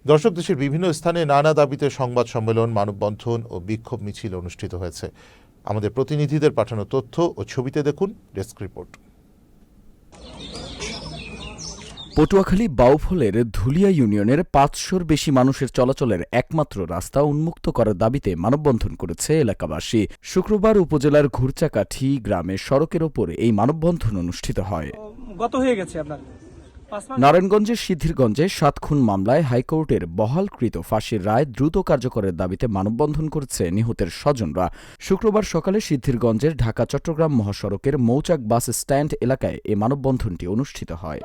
দর্শক, দেশের বিভিন্ন স্থানে নানা দাবিতে সংবাদ সম্মেলন, মানববন্ধন ও বিক্ষোভ মিছিল অনুষ্ঠিত হয়েছে। আমাদের প্রতিনিধিদের পাঠানো তথ্য ও ছবিতে দেখুন ডেস্ক রিপোর্ট। পটুয়াখালী বাউফলের ধুলিয়া ইউনিয়নের ৫০০-র বেশি মানুষের চলাচলের একমাত্র রাস্তা উন্মুক্ত করার দাবিতে মানববন্ধন করেছে এলাকাবাসী। শুক্রবার উপজেলার ঘুরচাকাঠি গ্রামে সড়কের ওপর এই মানববন্ধন অনুষ্ঠিত হয়। নারায়ণগঞ্জের সিদ্ধিরগঞ্জে ৭ খুন মামলায় হাইকোর্টের বহালকৃত ফাঁসির রায় দ্রুত কার্যকরের দাবিতে মানববন্ধন করেছে নিহতের স্বজনরা। শুক্রবার সকালে সিদ্ধিরগঞ্জের ঢাকা চট্টগ্রাম মহাসড়কের মৌচাক বাস স্ট্যান্ড এলাকায় এ মানববন্ধনটি অনুষ্ঠিত হয়।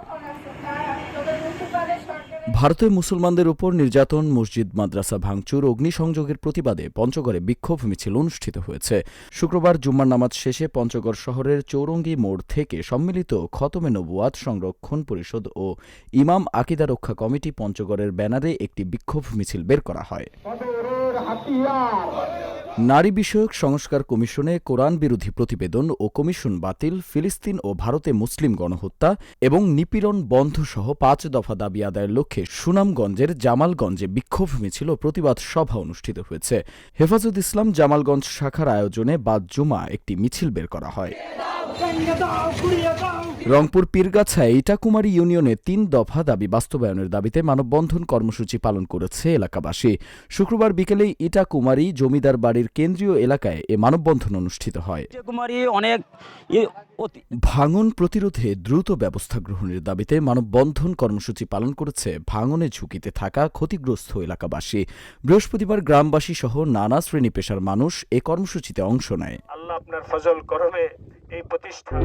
ভারতে মুসলমানদের উপর নির্যাতন, মসজিদ মাদ্রাসা ভাঙচুর, অগ্নিসংযোগের প্রতিবাদে পঞ্চগড়ে বিক্ষোভ মিছিল অনুষ্ঠিত হয়েছে। শুক্রবার জুম্মার নামাজ শেষে পঞ্চগড় শহরের চৌরঙ্গি মোড় থেকে সম্মিলিত খতমে নবুয়াত সংরক্ষণ পরিষদ ও ইমাম আকিদা রক্ষা কমিটি পঞ্চগড়ের ব্যানারে একটি বিক্ষোভ মিছিল বের করা হয়। নারী বিষয়ক সংস্কার কমিশনে কোরআন বিরোধী প্রতিবেদন ও কমিশন বাতিল, ফিলিস্তিন ও ভারতে মুসলিম গণহত্যা এবং নিপীড়ন বন্ধ সহ ৫ দফা দাবি আদায়ের লক্ষ্যে সুনামগঞ্জের জামালগঞ্জে বিক্ষোভ মিছিল ও প্রতিবাদ সভা অনুষ্ঠিত হয়েছে। হেফাজত ইসলাম জামালগঞ্জ শাখার আয়োজনে বাদ জুমা একটি মিছিল বের করা হয়। রংপুর পীরগাছায় ইটাকুমারী ইউনিয়নে ৩ দফা দাবি বাস্তবায়নের দাবিতে মানববন্ধন কর্মসূচি পালন করেছে এলাকাবাসী। শুক্রবার বিকেলে ইটাকুমারী জমিদার বাড়ির কেন্দ্রীয় এলাকায় এ মানববন্ধন অনুষ্ঠিত হয়। ভাঙন প্রতিরোধে দ্রুত ব্যবস্থা গ্রহণের দাবিতে মানববন্ধন কর্মসূচি পালন করেছে ভাঙনে ঝুঁকিতে থাকা ক্ষতিগ্রস্ত এলাকাবাসী। বৃহস্পতিবার গ্রামবাসী সহ নানা শ্রেণী পেশার মানুষ এ কর্মসূচিতে অংশ নেয়। আল্লাহ আপনার ফজল করমে এই প্রতিষ্ঠান